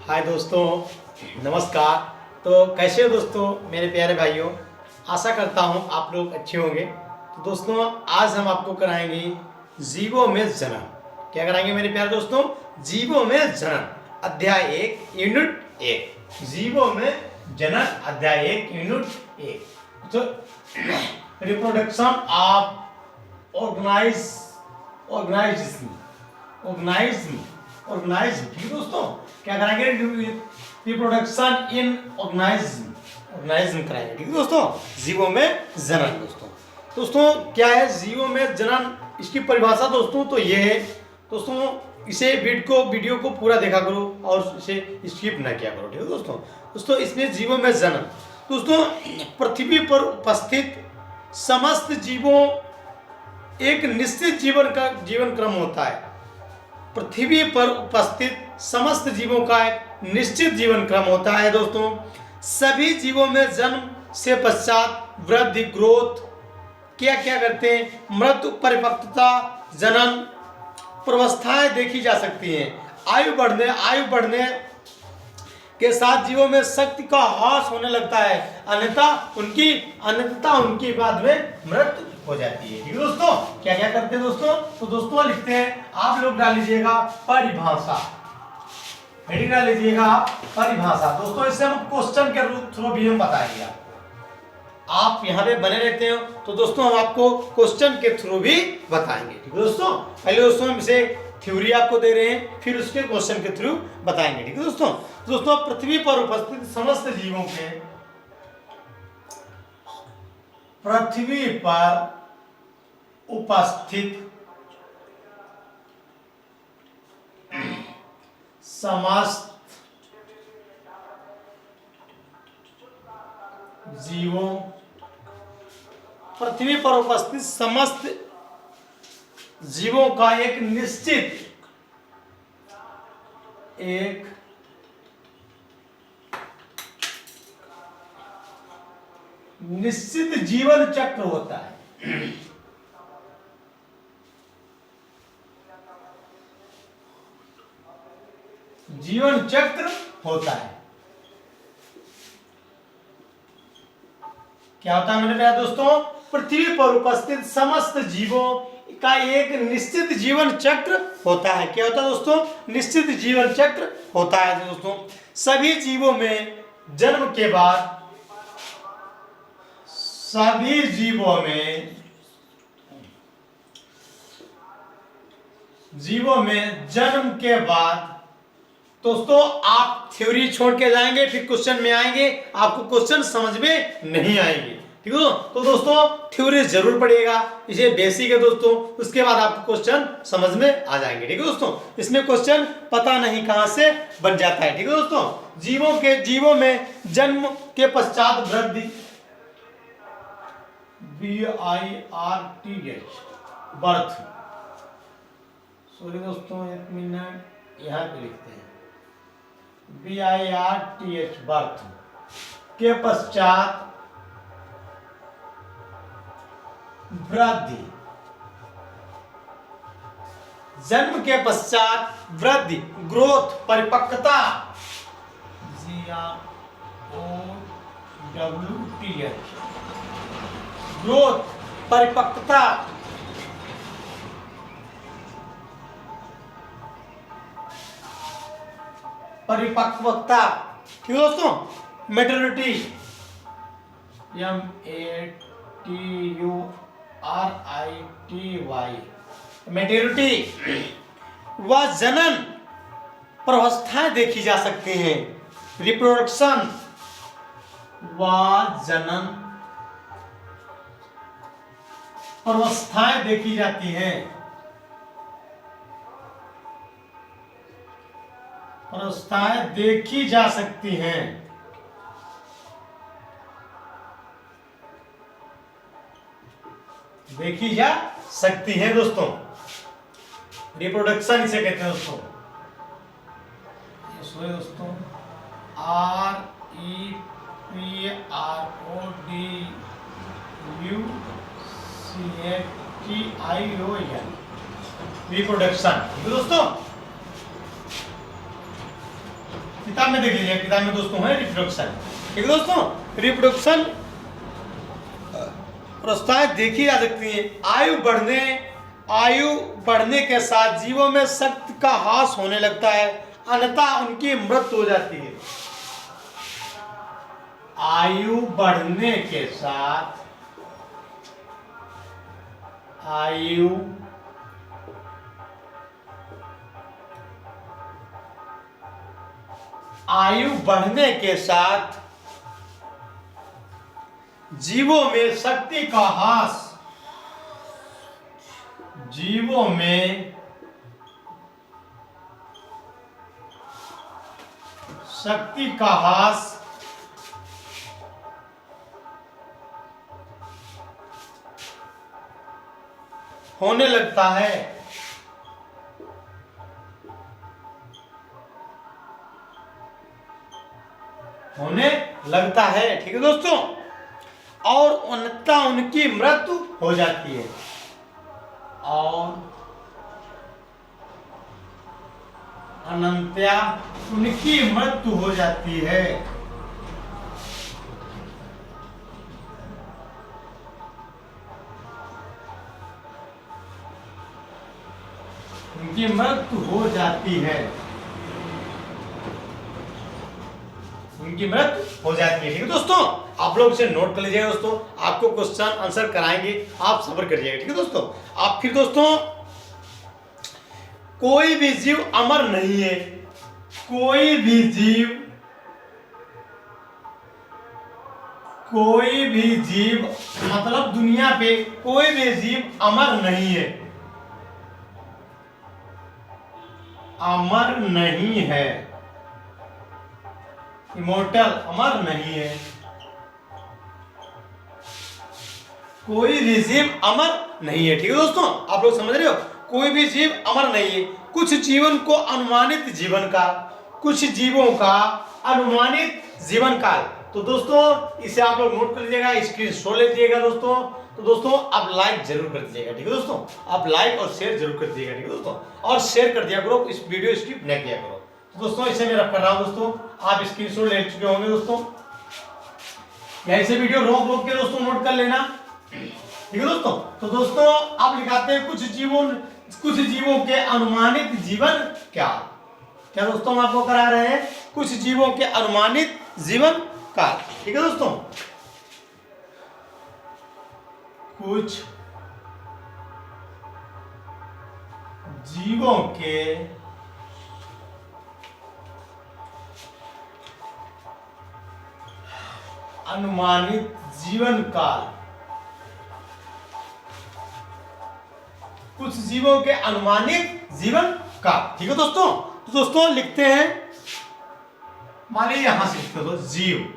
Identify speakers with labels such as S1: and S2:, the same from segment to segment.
S1: हाय दोस्तों, नमस्कार। तो कैसे हो दोस्तों मेरे प्यारे भाइयों। आशा करता हूँ आप लोग अच्छे होंगे। तो दोस्तों आज हम आपको कराएंगे जीवों में जन्म। क्या कराएंगे मेरे प्यारे दोस्तों? जीवों में जन्म अध्याय 1 यूनिट 1। जीवों में जन्म अध्याय 1 यूनिट 1। तो रिप्रोडक्शन ऑफ ऑर्गेनाइज्म ठीक है दोस्तों। क्या कराएंगे? रिप्रोडक्शन इन ऑर्गेनाइज्म कराएंगे ठीक है दोस्तों। जीवों में जनन दोस्तों क्या है जीवों में जनन? इसकी परिभाषा दोस्तों तो ये है दोस्तों, इसे वीडियो को पूरा देखा करो और इसे स्किप ना किया करो ठीक है दोस्तों। इसमें जीवों में जनन दोस्तों, पृथ्वी पर उपस्थित समस्त जीवों एक निश्चित जीवन क्रम होता है। पृथ्वी पर उपस्थित समस्त जीवों का एक निश्चित जीवन क्रम होता है दोस्तों। सभी जीवों में जन्म से पश्चात वृद्धि ग्रोथ क्या करते हैं? मृत्यु, परिपक्वता, जनन, प्रवस्थाएं देखी जा सकती हैं। आयु बढ़ने के साथ जीवों में शक्ति का ह्रास होने लगता है, अन्यथा उनकी बाद में मृत्यु हो जाती है ठीक है दोस्तों। क्या करते हैं दोस्तों? तो दोस्तों लिखते हैं, आप लोग डाल लीजिएगा परिभाषा, हेडिंग डाल लीजिएगा आप परिभाषा दोस्तों। इससे हम क्वेश्चन के थ्रू भी हम बताएंगे। आप यहाँ पे बने रहते हो तो दोस्तों हम आपको क्वेश्चन के थ्रू भी बताएंगे ठीक है दोस्तों। पहले दोस्तों हम इसे थ्योरी आपको दे रहे हैं, फिर उसके क्वेश्चन के थ्रू बताएंगे ठीक है दोस्तों। पृथ्वी पर उपस्थित समस्त जीवों के पृथ्वी पर उपस्थित समस्त जीवों पृथ्वी पर उपस्थित समस्त जीवों का एक निश्चित जीवन चक्र होता है। जीवन चक्र होता है। क्या होता है मेरे प्यारे दोस्तों? पृथ्वी पर उपस्थित समस्त जीवों का एक निश्चित जीवन चक्र होता है। क्या होता है दोस्तों? निश्चित जीवन चक्र होता है दोस्तों। सभी जीवों में जन्म के बाद जीवों में जन्म के बाद दोस्तों आप थ्योरी छोड़ के जाएंगे, फिर क्वेश्चन में आएंगे, आपको क्वेश्चन समझ में नहीं आएंगे ठीक है। तो दोस्तों थ्योरी जरूर पढ़िएगा, इसे बेसिक है दोस्तों, उसके बाद आपको क्वेश्चन समझ में आ जाएंगे ठीक है दोस्तों। इसमें क्वेश्चन पता नहीं कहां से बन जाता है ठीक है दोस्तों। जीवों में जन्म के पश्चात वृद्धि बर्थ, सॉरी दोस्तों एक मिनट यहाँ पे लिखते हैं, BIRTH बर्थ के पश्चात वृद्धि, जन्म के पश्चात वृद्धि ग्रोथ, परिपक्वता GROWTH ग्रोथ, परिपक्वता, ठीक है दोस्तों। मैटरनिटी MATURITY मैटरनिटी व जनन प्रवस्थाएं देखी जा सकती हैं। रिप्रोडक्शन व जनन प्रवस्थाएं देखी जाती हैं। प्रवस्थाएं देखी जा सकती हैं। देखी जा सकती है दोस्तों। रिप्रोडक्शन इसे कहते हैं दोस्तों। दोस्तों REPRODUCTION रिप्रोडक्शन दोस्तों। किताब में देख लीजिए, किताब में दोस्तों है रिप्रोडक्शन। ठीक है दोस्तों, रिप्रोडक्शन प्रस्ताव देखी जा सकती है। आयु बढ़ने के साथ जीवों में शक्ति का ह्रास होने लगता है, अन्यथा उनकी मृत्यु हो जाती है। आयु बढ़ने के साथ आयु बढ़ने के साथ जीवों में शक्ति का ह्रास, जीवों में शक्ति का ह्रास होने लगता है। ठीक है दोस्तों, और अन्यथा उनकी मृत्यु हो जाती है। और अनंत्या उनकी मृत्यु हो जाती है। उनकी मृत्यु हो जाती है। उनकी मृत्यु हो जाती है। ठीक है दोस्तों, आप लोग इसे नोट कर लीजिएगा दोस्तों, आपको क्वेश्चन आंसर कराएंगे, आप सब्र करिएगा। ठीक है दोस्तों, आप फिर दोस्तों, कोई भी जीव अमर नहीं है। कोई भी जीव मतलब दुनिया पे कोई भी जीव अमर नहीं है। अमर नहीं है, इमोर्टल, अमर नहीं है। कोई भी जीव अमर नहीं है। ठीक है दोस्तों, आप लोग समझ रहे हो, कोई भी जीव अमर नहीं है। कुछ जीवन को अनुमानित जीवन काल, कुछ जीवों का अनुमानित जीवन काल। तो दोस्तों इसे आप लोग नोट कर लीजिएगा, स्क्रीनशॉट ले लीजिएगा दोस्तों। तो दोस्तों आप लाइक जरूर कर दीजिएगा। ठीक है दोस्तों, आप लाइक और शेयर जरूर कर दीजिएगा। ठीक है दोस्तों, और शेयर कर दिया करो, इस वीडियो स्किप न किया करो। तो दोस्तों इसे मैं रख कर रहा हूं दोस्तों, आप स्क्रीनशॉट ले चुके होंगे दोस्तों। यहीं से वीडियो रोक के दोस्तों नोट कर लेना। ठीक है दोस्तों, तो दोस्तों आप लिखाते हैं कुछ जीवों के अनुमानित जीवन काल। क्या दोस्तों हम आपको करा रहे हैं, कुछ जीवों के अनुमानित जीवन काल। ठीक है दोस्तों, कुछ जीवों के अनुमानित जीवन काल, कुछ जीवों के अनुमानित जीवन काल। ठीक है दोस्तों, तो दोस्तों लिखते हैं, मान लीजिए यहां से लिखते हो जीव।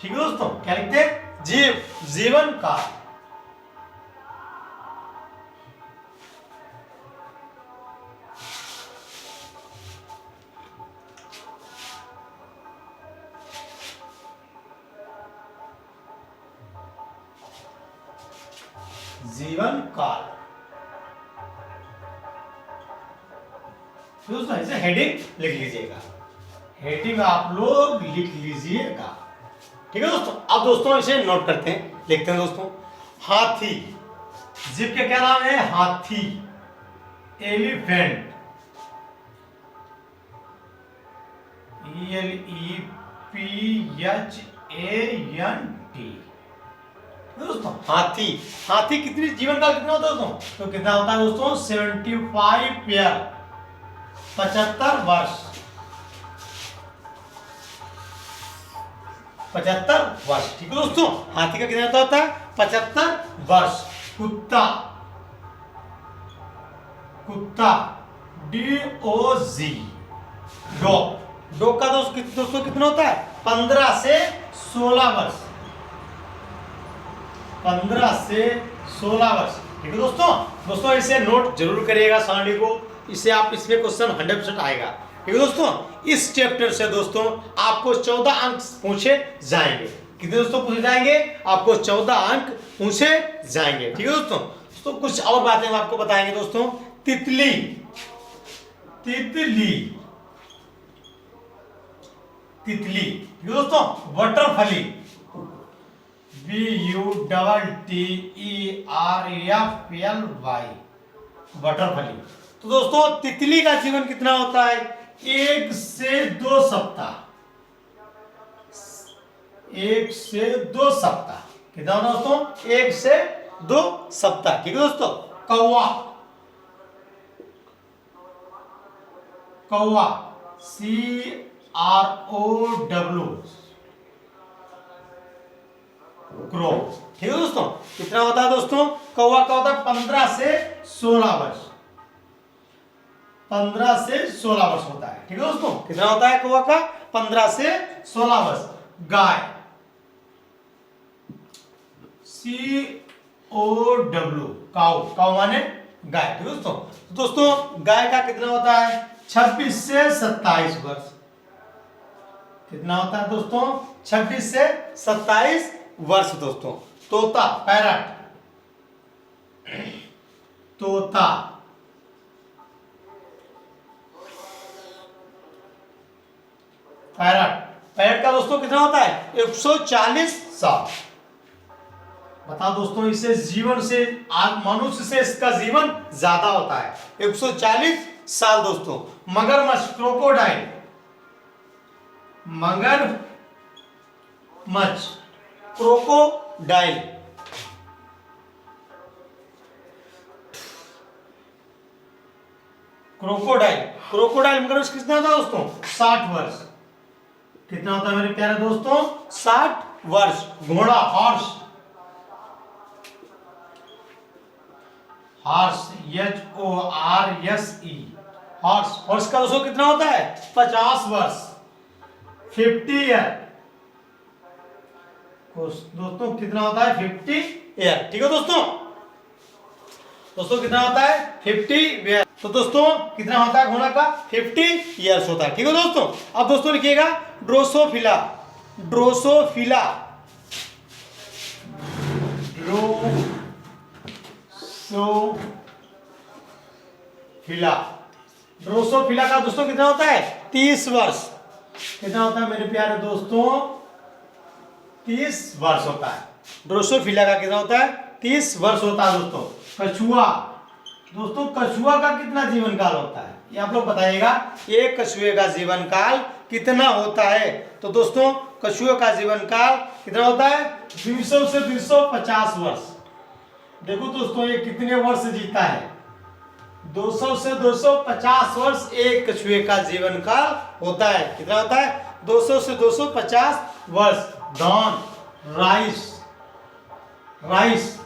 S1: ठीक है दोस्तों, क्या लिखते हैं, जीव, जीवन काल। जीवन काल। दोस्तों इसे हेडिंग लिख लीजिएगा, हेडिंग आप लोग लिख लीजिएगा। ठीक है दोस्तों, अब दोस्तों इसे नोट करते हैं, लिखते हैं दोस्तों। हाथी, जीव के क्या नाम है, हाथी, एलिफेंट, ELEPHANT। दोस्तों हाथी कितनी जीवन काल कितना होता है दोस्तों, तो कितना होता है दोस्तों, 75 ईयर, 75 वर्ष, 75 वर्ष। ठीक है दोस्तों, हाथी का कितना होता है, 75 वर्ष। कुत्ता DOG, डॉग का दोस्तों कितना होता है, 15 से 16 वर्ष, 15 से 16 वर्ष। ठीक है दोस्तों इसे नोट जरूर करिएगा सारणी को, इसे आप इसमें क्वेश्चन 100% आएगा। ठीक है दोस्तों, इस चैप्टर से दोस्तों आपको 14 अंक पूछे जाएंगे। कितने दोस्तों पूछे जाएंगे, आपको 14 अंक पूछे जाएंगे। ठीक है दोस्तों, तो कुछ और बातें हम आपको बताएंगे दोस्तों। तितली तितली, तितली, ठीक है दोस्तों। बटरफली, BUTTERFLY, बटरफली। तो दोस्तों तितली का जीवन कितना होता है? 1 से 2 सप्ताह, 1 से 2 सप्ताह। कितना दोस्तों? 1 से 2 सप्ताह, ठीक है दोस्तों। कौवा, कौवा, CROW, क्रो, ठीक है दोस्तों। कितना होता है दोस्तों? कौवा का होता है 15 से 16 वर्ष, 15 से 16 वर्ष होता है, ठीक है दोस्तों। कितना होता है कौवा का? 15 से 16 वर्ष। गाय, COW, काऊ, काऊ माने गाय, ठीक है दोस्तों। दोस्तों गाय का कितना होता है? 26 से 27 वर्ष। कितना होता है दोस्तों? 26 से 27 वर्ष दोस्तों। तोता, पैरट, तोता, पैरट, पैरट का दोस्तों कितना होता है? 140 साल। बताओ दोस्तों, इससे जीवन से मनुष्य से इसका जीवन ज्यादा होता है, 140 साल दोस्तों। मगरमच्छ, क्रोकोडाइल, मगरमच्छ, क्रोकोडाइल, क्रोकोडाइल, क्रोकोडाइल मगरमच्छ कितना होता है दोस्तों? 60 वर्ष। कितना होता है मेरे प्यारे दोस्तों? 60 वर्ष। घोड़ा, horse, horse, HORSE, horse, horse का दोस्तों कितना होता है? 50 वर्ष, 50 ईयर दोस्तों। कितना होता है? 50 ईयर, ठीक है दोस्तों। दोस्तों कितना होता है? 50 ईयर। तो दोस्तों कितना होता है घोड़ा का? 50 ईयर्स होता है, ठीक है दोस्तों। अब दोस्तों लिखिएगा ड्रोसोफिला, ड्रोसोफिला, ड्रोसोफिला, ड्रोसोफिला का दोस्तों कितना होता है? 30 वर्ष। कितना होता है मेरे प्यारे दोस्तों? 30 वर्ष होता है। ड्रोसोफिला का कितना होता है? 30 वर्ष होता है दोस्तों। कछुआ, दोस्तों कछुआ का कितना जीवन काल होता है? ये आप लोग बताइएगा, एक कछुए का जीवन काल कितना होता है? तो दोस्तों कछुए का जीवन काल कितना होता है? 200 से 250 वर्ष। देखो दोस्तों ये कितने वर्ष जीता है? 200 से 250 वर्ष एक कछुए का जीवन काल होता है। कितना होता है? 200 से 250 वर्ष। धान, राइस, राइस,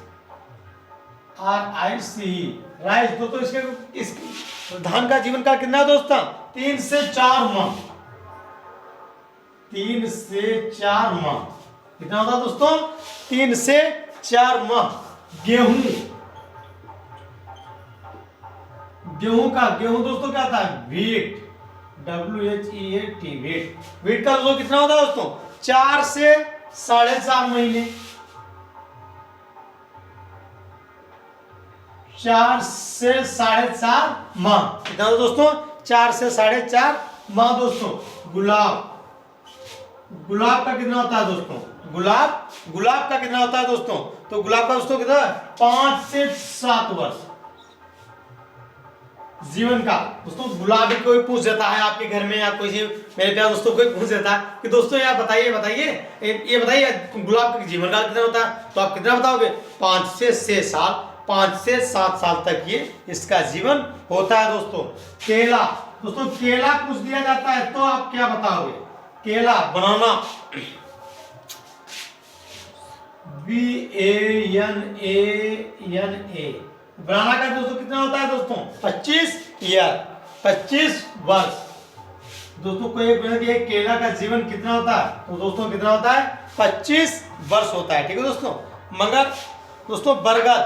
S1: RICE, राइस दोस्तों, इसके धान का जीवन काल कितना है दोस्तों? 3 से 4 माह, 3 से 4 माह। कितना होता है दोस्तों? 3 से 4 माह। गेहूं, गेहूं का, गेहूं दोस्तों क्या होता है? व्हीट, WHEAT, व्हीट, व्हीट का दोस्तों कितना होता है दोस्तों? 4 से 4.5 महीने, 4 से 4.5 माह। कितना दोस्तों? 4 से 4.5 माह दोस्तों। गुलाब, गुलाब का कितना होता है दोस्तों? गुलाब, गुलाब का कितना होता है दोस्तों? तो गुलाब का दोस्तों कितना? 5 से 7 वर्ष जीवन का दोस्तों। गुलाब कोई पूछ देता है आपके घर में या कोई मेरे प्यारे दोस्तों कोई पूछ देता है कि दोस्तों यार बताइए बताइए ये बताइए गुलाब का जीवन काल कितना होता है? तो आप कितना बताओगे? 5 से 6 साल, 5 से 7 साल तक ये इसका जीवन होता है दोस्तों। केला, दोस्तों केला कुछ दिया जाता है तो आप क्या बताओगे? केला, बनाना, BANANA, बनाना का दोस्तों कितना होता है दोस्तों? 25 ईयर, 25 वर्ष दोस्तों। कोई एक केला का जीवन कितना होता है? तो दोस्तों कितना होता है? 25 वर्ष होता है, ठीक है दोस्तों। मगर दोस्तों बरगद,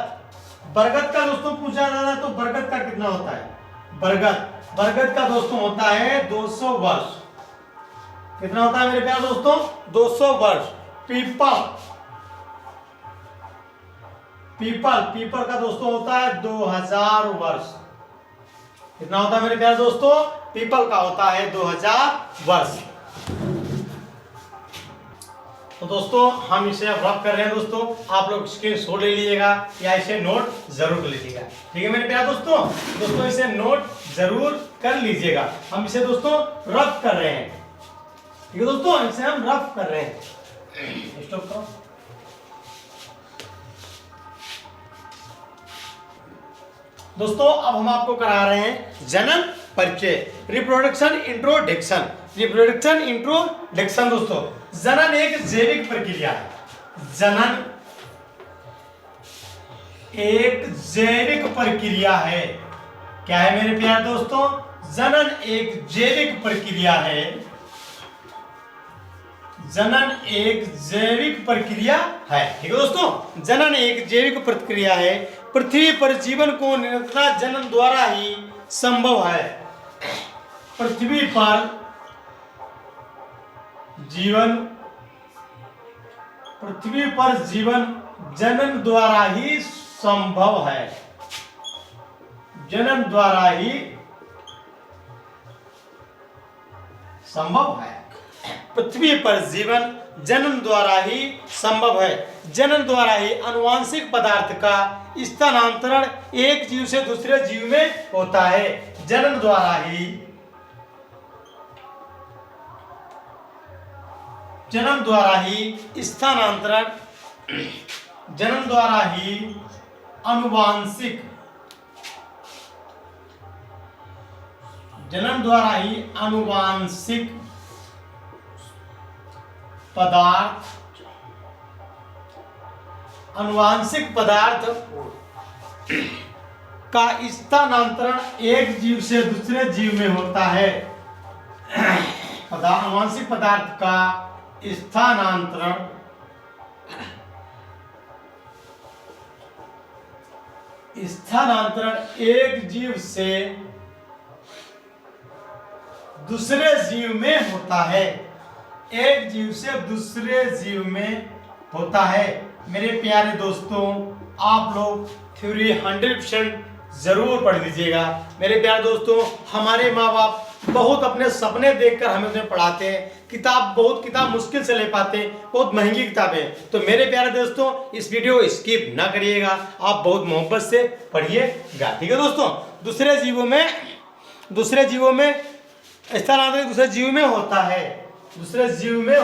S1: बरगद का दोस्तों पूछा जाता है तो बरगद का कितना होता है? बरगद, बरगद का दोस्तों होता है 200 वर्ष। कितना होता है मेरे प्यारे दोस्तों? 200 वर्ष। पीपल, पीपल, पीपल का दोस्तों होता है 2000 वर्ष। कितना होता है मेरे प्यारे दोस्तों? पीपल का होता है 2000 वर्ष। तो दोस्तों हम इसे अब रफ कर रहे हैं दोस्तों, आप लोग स्क्रीनशॉट ले लीजिएगा या इसे नोट जरूर कर लीजिएगा। ठीक है मेरे प्यारे दोस्तों, दोस्तों इसे नोट जरूर कर लीजिएगा। हम इसे दोस्तों रफ कर रहे हैं। ठीक है दोस्तों, इसे हम रफ कर रहे हैं। स्टॉप करो। दोस्तों अब हम आपको करा रहे हैं जनन परिचय, रिप्रोडक्शन इंट्रोडक्शन। रिप्रोडक्शन इंट्रोडक्शन दोस्तों, जनन एक जैविक प्रक्रिया है। जनन एक जैविक प्रक्रिया है। क्या है मेरे प्यारे दोस्तों? जनन एक जैविक प्रक्रिया है। जनन एक जैविक प्रक्रिया है। ठीक है दोस्तों, जनन एक जैविक प्रक्रिया है। पृथ्वी पर जीवन को निरंतर जनन द्वारा ही संभव है। पृथ्वी पर जीवन जनन द्वारा ही संभव है। जनन द्वारा ही संभव है। पृथ्वी पर जीवन जनन द्वारा ही संभव है। जनन द्वारा ही आनुवांशिक पदार्थ का स्थानांतरण एक जीव से दूसरे जीव में होता है। जनन द्वारा ही स्थानांतरण, जनन द्वारा ही आनुवांशिक पदार्थ का स्थानांतरण एक जीव से दूसरे जीव में होता है। आनुवांशिक पदार्थ का स्थानांतरण एक जीव से दूसरे जीव में होता है। एक जीव से दूसरे जीव में होता है। मेरे प्यारे दोस्तों, आप लोग थ्योरी 100% जरूर पढ़ लीजिएगा। मेरे प्यारे दोस्तों, हमारे माँ बाप बहुत अपने सपने देखकर हमें उन्हें पढ़ाते हैं। किताब मुश्किल से ले पाते हैं, बहुत महंगी किताबें। तो मेरे प्यारे दोस्तों, इस वीडियो को स्किप ना करिएगा, आप बहुत मोहब्बत से पढ़िएगा। ठीक है दोस्तों, दूसरे जीवों में स्थानांतरण दूसरे जीव में होता है। दूसरे जीव में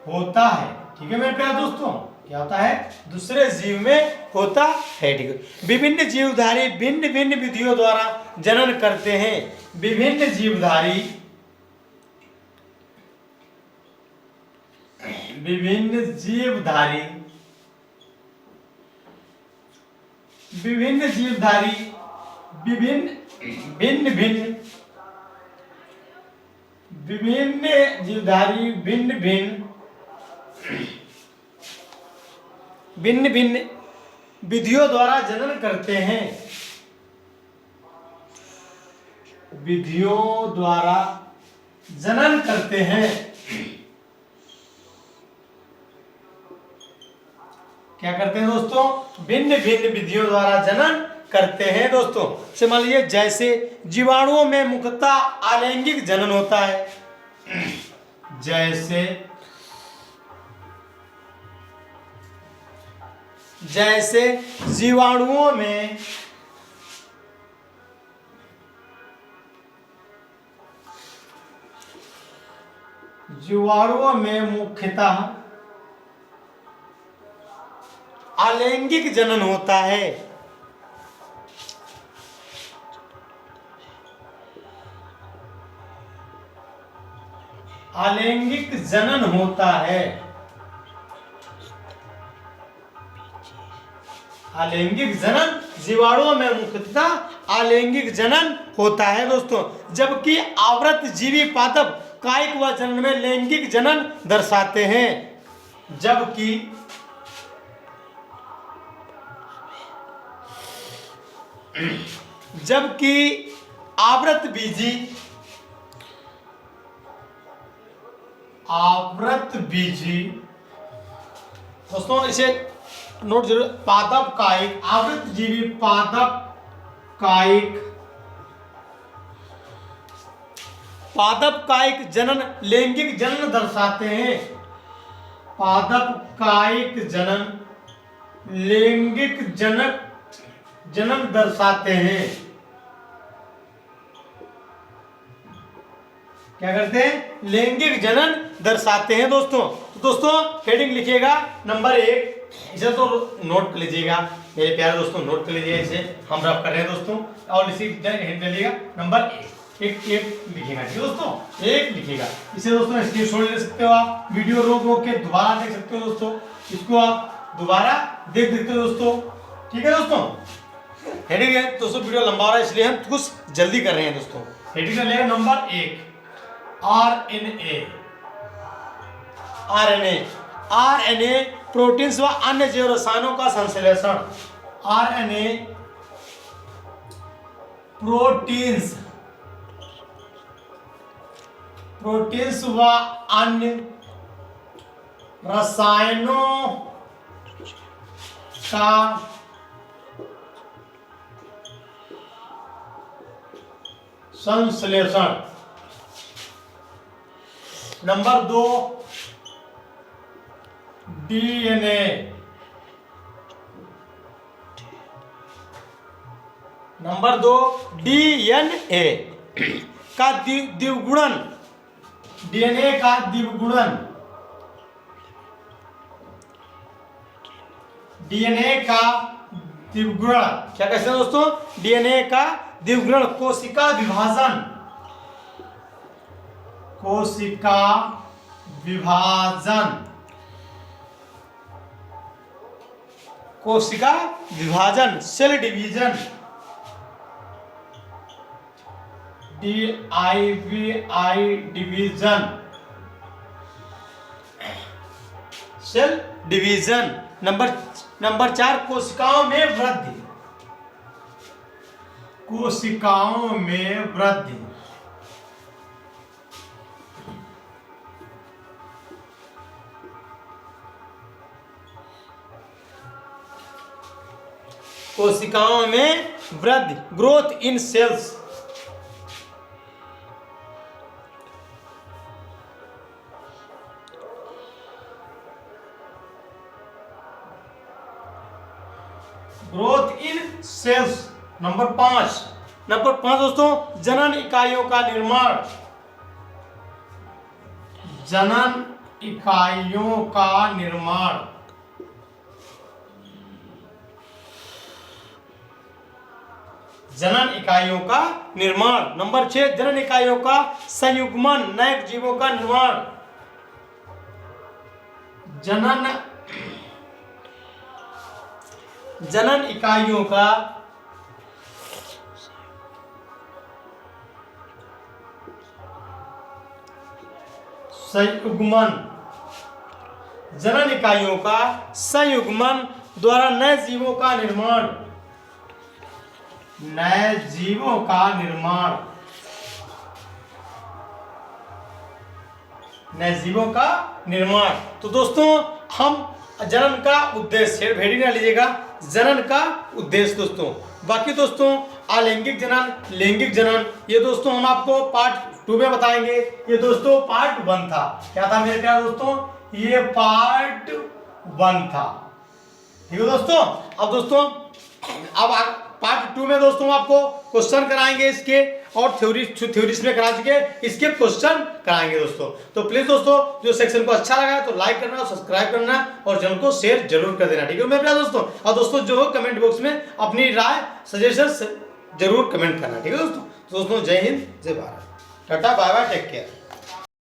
S1: होता है। ठीक है मेरे प्यारे दोस्तों, क्या होता है? दूसरे जीव में होता है। ठीक है। विभिन्न जीवधारी भिन्न भिन्न विधियों द्वारा जनन करते हैं। विभिन्न जीवधारी भिन्न भिन्न विधियों द्वारा जनन करते हैं। क्या करते हैं दोस्तों? भिन्न भिन्न विधियों द्वारा जनन करते हैं दोस्तों। से मान लीजिए, जैसे जीवाणुओं में मुख्यतः अलैंगिक जनन होता है। जैसे जीवाणुओं में मुख्यतः अलैंगिक जनन होता है। अलैंगिक जनन होता है। अलैंगिक जनन जीवाणुओं में मुख्यतः अलैंगिक जनन होता है दोस्तों, जबकि आवृत जीवी पादप कायिक व जनन में लैंगिक जनन दर्शाते हैं। जबकि आवृत बीजी दोस्तों इसे नोट जरूर, पादप कायिक आवृतजीवी पादप कायिक जनन लैंगिक जनन दर्शाते हैं। पादप कायिक जनन लैंगिक जनन दर्शाते हैं। क्या करते हैं? लैंगिक जनन दर्शाते हैं दोस्तों। तो दोस्तों हेडिंग लिखिएगा नंबर 1, इसे तो नोट कर लीजिएगा मेरे प्यारे दोस्तों, नोट कर लीजिए, इसे हम रफ कर रहे हैं दोस्तों, और इसी हेड लिखिएगा नंबर 1 लिखिएगा, ठीक है दोस्तों, 1 लिखिएगा। इसे दोस्तों स्क्रीनशॉट ले सकते हो आप, वीडियो रोक के दोबारा देख सकते हो दोस्तों, इसको आप दोबारा देख सकते हो दोस्तों, ठीक है दोस्तों। हेडिंग है दोस्तों, वीडियो लंबा हो रहा है इसलिए हम कुछ जल्दी कर रहे हैं दोस्तों। हेडिंग लेगा नंबर 1, आरएनए प्रोटीन्स व अन्य जैव रसायनों का संश्लेषण। आरएनए प्रोटीन्स व अन्य रसायनों का संश्लेषण। नंबर 2, डीएनए का द्विगुणन। डीएनए का द्विगुणन, डीएनए का द्विगुणन क्या कहते हैं दोस्तों? डीएनए का द्विगुणन। कोशिका विभाजन, कोशिका विभाजन, कोशिका विभाजन, cell division, DIVI division, cell division. Number 4, कोशिकाओं में वृद्धि, कोशिकाओं में वृद्धि। कोशिकाओं में वृद्धि, growth in cells. Growth in cells. Number 5 दोस्तों, जनन इकाइयों का निर्माण। जनन इकाइयों का निर्माण, जनन इकाइयों का निर्माण। नंबर 6, जनन इकाइयों का संयुग्मन, नए जीवों का निर्माण। जनन इकाइयों का संयुग्मन, जनन इकाइयों का संयुग्मन द्वारा नए जीवों का निर्माण, नए जीवों का निर्माण, नए जीवों का निर्माण। तो दोस्तों हम जनन का उद्देश्य हेडिंग ना लीजिएगा, जनन का उद्देश्य दोस्तों। बाकी दोस्तों अलैंगिक जनन, लैंगिक जनन, ये दोस्तों हम आपको पार्ट 2 में बताएंगे। ये दोस्तों पार्ट 1 था। क्या था मेरे प्यारे दोस्तों? ये पार्ट 1 था, ठीक है दोस्तों। अब दोस्तों अब पार्ट 2 में दोस्तों आपको क्वेश्चन कराएंगे इसके, और थ्योरीज में करा चुके इसके क्वेश्चन कराएंगे दोस्तों। तो प्लीज दोस्तों जो सेक्शन को अच्छा लगा है तो लाइक करना, सब्सक्राइब करना और चैनल को शेयर जरूर कर देना, ठीक है मेरे प्यारे दोस्तों। और दोस्तों जो हो कमेंट बॉक्स में अपनी राय सजेशन जरूर कमेंट करना, ठीक है दोस्तों। जय हिंद, जय Bharat, tata, bye bye, take care.